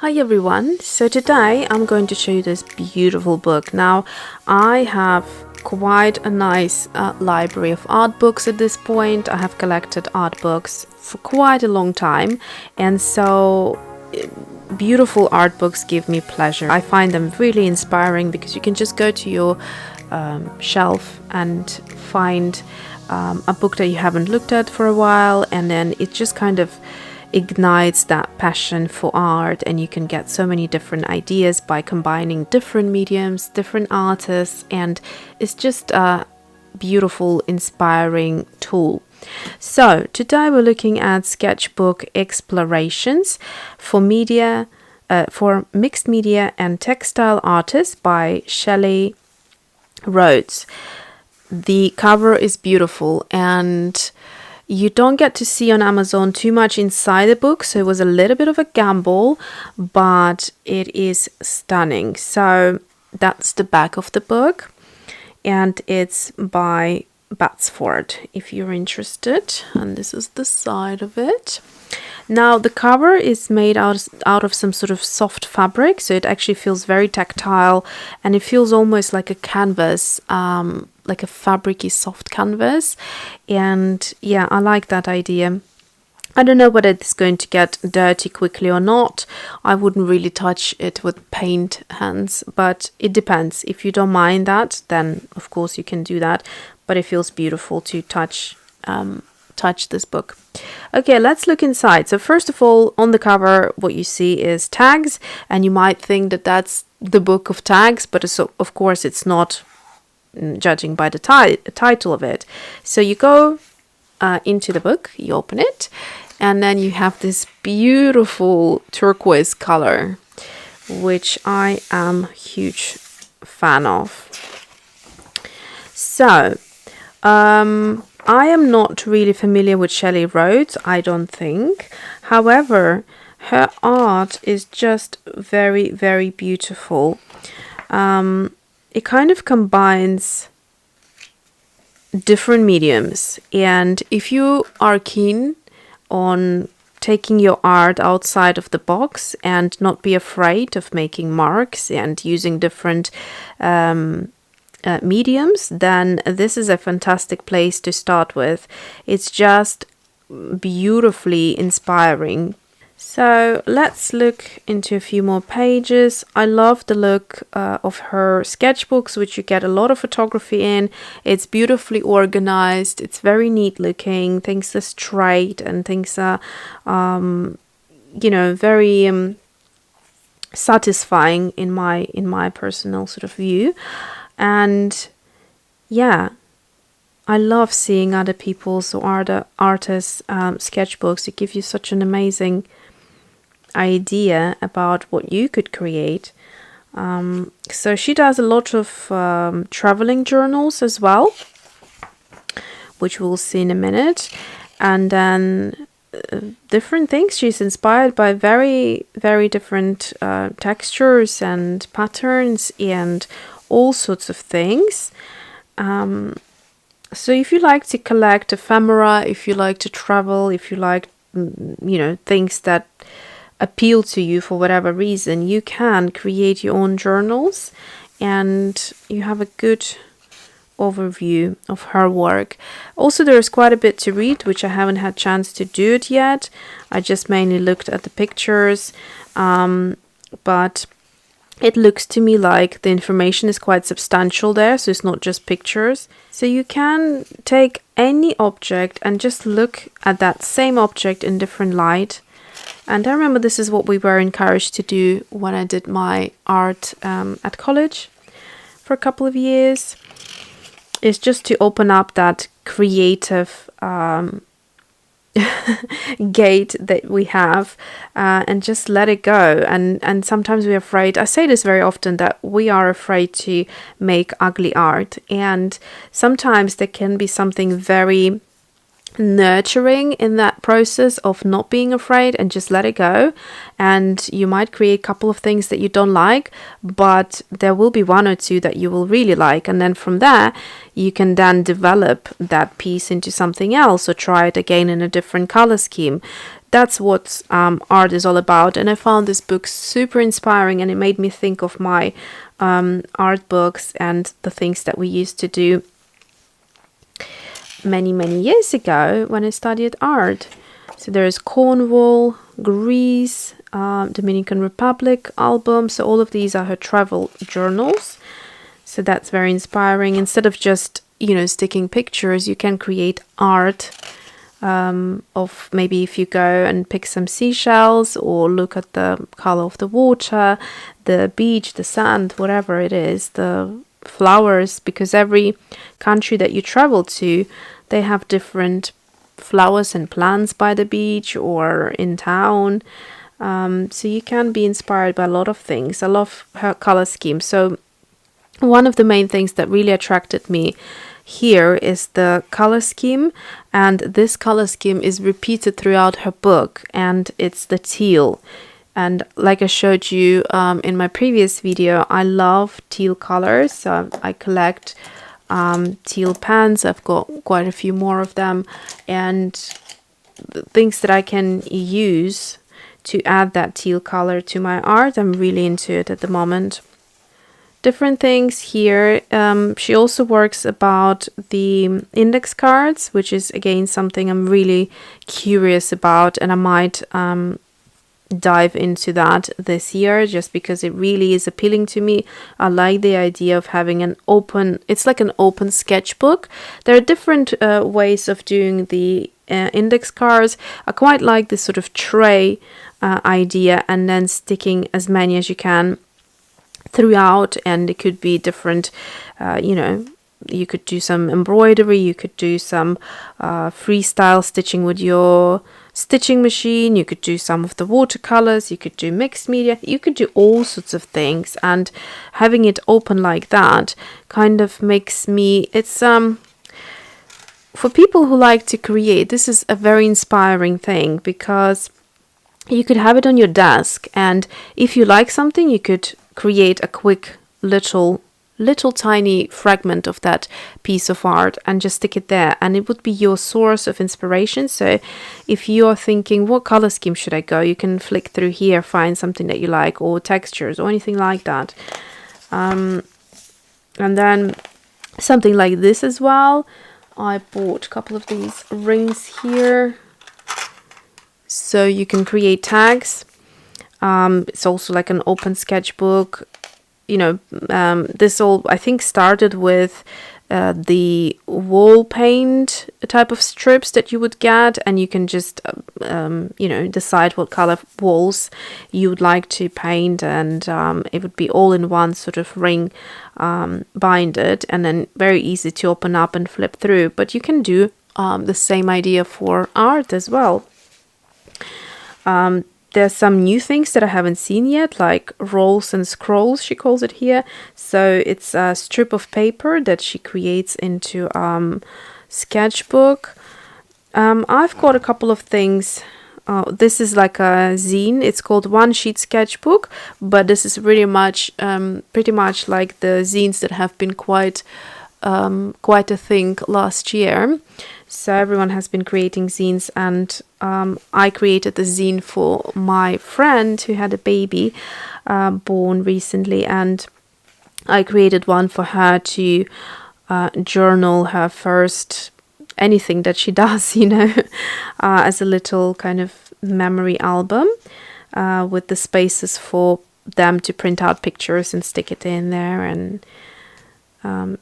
Hi everyone, so today I'm going to show you this beautiful book. Now I have quite a nice library of art books at this point. I have collected art books for quite a long time, and so beautiful art books give me pleasure. I find them really inspiring because you can just go to your shelf and find a book that you haven't looked at for a while, and then it just kind of ignites that passion for art, and you can get so many different ideas by combining different mediums, different artists, and it's just a beautiful, inspiring tool. So today we're looking at Sketchbook Explorations for media, for mixed media and textile artists by Shelley Rhodes. The cover is beautiful, and you don't get to see on Amazon too much inside the book, so it was a little bit of a gamble, but it is stunning. So that's the back of the book, and it's by Batsford if you're interested, and this is the side of it. Now the cover is made out of some sort of soft fabric, so it actually feels very tactile, and it feels almost like a canvas, like a fabricy soft canvas. And yeah, I like that idea. I don't know whether it's going to get dirty quickly or not. I wouldn't really touch it with paint hands, but it depends. If you don't mind that, then of course you can do that, but it feels beautiful to touch this book. Okay, let's look inside. So first of all, on the cover what you see is tags, and you might think that that's the book of tags, but of course it's not, judging by the title of it. So you go into the book, you open it, and then you have this beautiful turquoise color, which I am a huge fan of. So I am not really familiar with Shelley Rhodes, I don't think. However, her art is just very, very beautiful. It kind of combines different mediums, and if you are keen on taking your art outside of the box and not be afraid of making marks and using different mediums, then this is a fantastic place to start with. It's just beautifully inspiring. So let's look into a few more pages. I love the look of her sketchbooks, which you get a lot of photography in. It's beautifully organized. It's very neat looking. Things are straight, and things are, very satisfying in my personal sort of view. And yeah, I love seeing other people's or other artists' sketchbooks. It gives you such an amazing idea about what you could create. So she does a lot of traveling journals as well, which we'll see in a minute, and then different things. She's inspired by very, very different textures and patterns and all sorts of things. So if you like to collect ephemera, if you like to travel, if you like things that appeal to you for whatever reason, you can create your own journals, and you have a good overview of her work. Also, there is quite a bit to read, which I haven't had chance to do it yet. I just mainly looked at the pictures, but it looks to me like the information is quite substantial there, so it's not just pictures. So you can take any object and just look at that same object in different light. And I remember this is what we were encouraged to do when I did my art at college for a couple of years. It's just to open up that creative gate that we have, and just let it go. And sometimes we're afraid, I say this very often, that we are afraid to make ugly art, and sometimes there can be something very nurturing in that process of not being afraid and just let it go. And you might create a couple of things that you don't like, but there will be one or two that you will really like, and then from there you can then develop that piece into something else, or try it again in a different color scheme. that's what art is all about. And I found this book super inspiring, and it made me think of my art books and the things that we used to do many years ago when I studied art. So there's Cornwall, Greece, Dominican Republic album. So all of these are her travel journals. So that's very inspiring. Instead of just, you know, sticking pictures, you can create art of maybe if you go and pick some seashells or look at the color of the water, the beach, the sand, whatever it is, the flowers, because every country that you travel to, they have different flowers and plants by the beach or in town. So you can be inspired by a lot of things. I love her color scheme. So one of the main things that really attracted me here is the color scheme, and this color scheme is repeated throughout her book, and it's the teal. And like I showed you in my previous video, I love teal colors. So I collect teal pens. I've got quite a few more of them, and things that I can use to add that teal color to my art. I'm really into it at the moment. Different things here. She also works about the index cards, which is again something I'm really curious about, and I might dive into that this year just because it really is appealing to me. I like the idea of having an open, it's like an open sketchbook. There are different ways of doing the index cards. I quite like this sort of tray idea, and then sticking as many as you can throughout, and it could be different, you know, you could do some embroidery, you could do some freestyle stitching with your stitching machine, you could do some of the watercolors, you could do mixed media, you could do all sorts of things. And having it open like that kind of makes me, it's for people who like to create, this is a very inspiring thing, because you could have it on your desk, and if you like something, you could create a quick little tiny fragment of that piece of art and just stick it there, and it would be your source of inspiration. So if you are thinking, what color scheme should I go, you can flick through here, find something that you like, or textures or anything like that. And then something like this as well. I bought a couple of these rings here, so you can create tags. It's also like an open sketchbook. You know, this all I think started with the wall paint type of strips that you would get, and you can just you know, decide what color walls you would like to paint, and it would be all in one sort of ring binded, and then very easy to open up and flip through. But you can do the same idea for art as well. There's some new things that I haven't seen yet, like rolls and scrolls, she calls it here. So it's a strip of paper that she creates into sketchbook. I've got a couple of things. This is like a zine. It's called One Sheet Sketchbook, but this is really much, pretty much like the zines that have been quite a thing last year. So everyone has been creating zines, and I created the zine for my friend who had a baby born recently, and I created one for her to journal her first anything that she does, you know, as a little kind of memory album with the spaces for them to print out pictures and stick it in there, and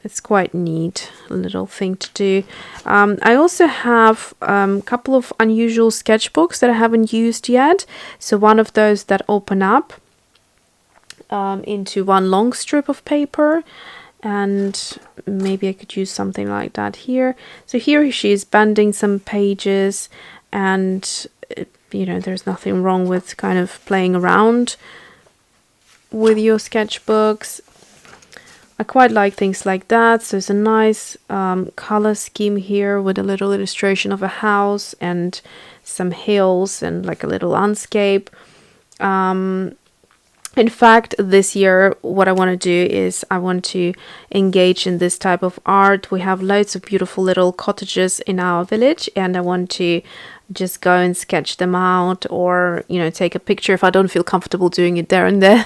it's quite neat little thing to do. I also have a couple of unusual sketchbooks that I haven't used yet. So one of those that open up into one long strip of paper, and maybe I could use something like that here. So here she is bending some pages, and you know, there's nothing wrong with kind of playing around with your sketchbooks. I quite like things like that. So it's a nice color scheme here with a little illustration of a house and some hills and like a little landscape. In fact, this year, what I want to do is I want to engage in this type of art. We have loads of beautiful little cottages in our village, and I want to just go and sketch them out, or take a picture if I don't feel comfortable doing it there and there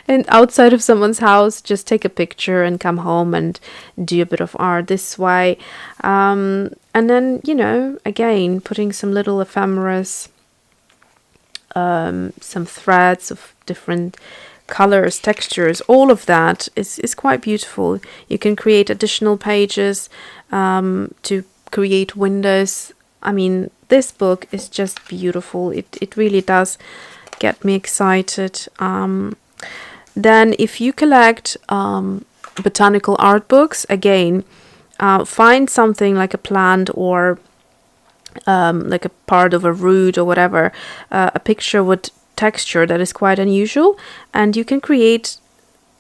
and outside of someone's house. Just take a picture and come home and do a bit of art this way. And then again, putting some little ephemeras, some threads of different colors, textures, all of that is quite beautiful. You can create additional pages to create windows. I mean, this book is just beautiful. It really does get me excited. Then if you collect botanical art books, again, find something like a plant or like a part of a root or whatever, a picture with texture that is quite unusual, and you can create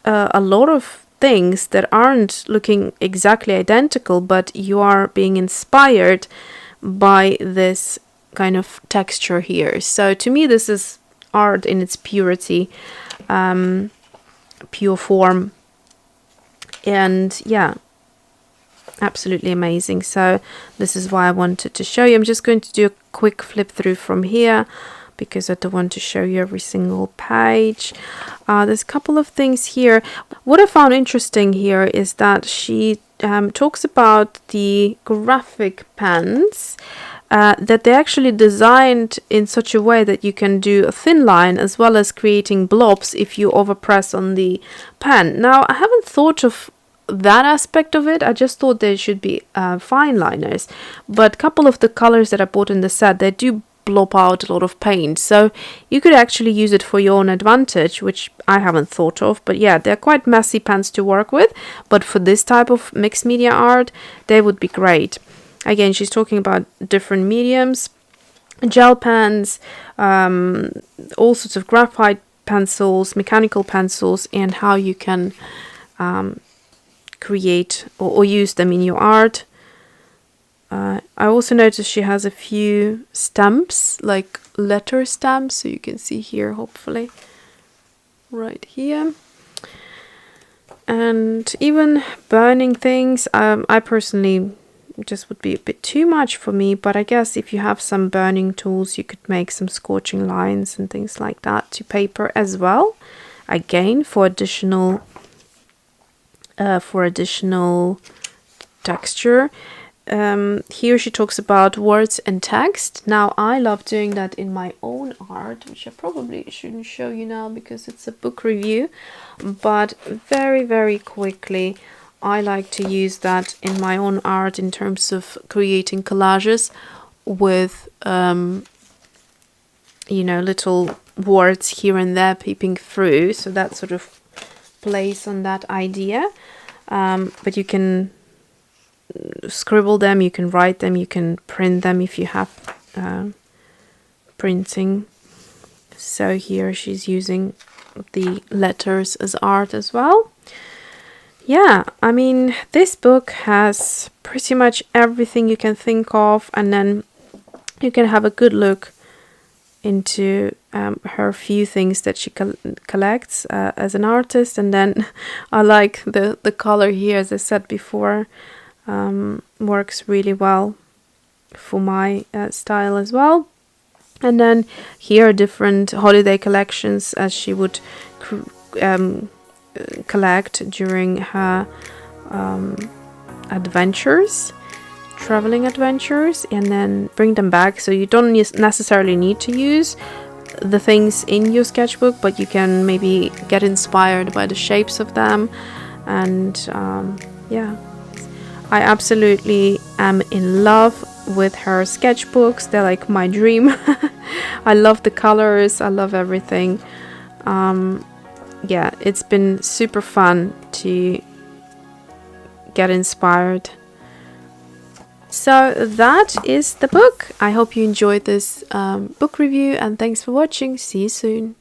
a lot of things that aren't looking exactly identical, but you are being inspired by this kind of texture here. So to me, this is art in its purity, pure form, and yeah, absolutely amazing. So this is why I wanted to show you. I'm just going to do a quick flip through from here because I don't want to show you every single page. There's a couple of things here. What I found interesting here is that she talks about the graphic pens, that they actually designed in such a way that you can do a thin line as well as creating blobs if you overpress on the pen. Now, I haven't thought of that aspect of it. I just thought there should be fine liners, but a couple of the colors that I bought in the set, they do blob out a lot of paint, so you could actually use it for your own advantage, which I haven't thought of. But yeah, they're quite messy pens to work with, but for this type of mixed media art, they would be great. Again, she's talking about different mediums, gel pens, all sorts of graphite pencils, mechanical pencils, and how you can create or use them in your art. I also noticed she has a few stamps, like letter stamps, so you can see here, hopefully, right here. And even burning things, I personally just would be a bit too much for me, but I guess if you have some burning tools, you could make some scorching lines and things like that to paper as well. Again, for additional texture. Here she talks about words and text. Now, I love doing that in my own art, which I probably shouldn't show you now because it's a book review, but very, very quickly, I like to use that in my own art in terms of creating collages with, little words here and there peeping through. So that sort of plays on that idea. But you can scribble them, you can write them, you can print them if you have printing. So here she's using the letters as art as well. Yeah, I mean, this book has pretty much everything you can think of, and then you can have a good look into her few things that she collects as an artist. And then I like the color here, as I said before, works really well for my style as well. And then here are different holiday collections as she would collect during her traveling adventures, and then bring them back. So you don't necessarily need to use the things in your sketchbook, but you can maybe get inspired by the shapes of them. And yeah, I absolutely am in love with her sketchbooks. They're like my dream. I love the colors, I love everything. Yeah, it's been super fun to get inspired. So that is the book. I hope you enjoyed this book review, and thanks for watching. See you soon.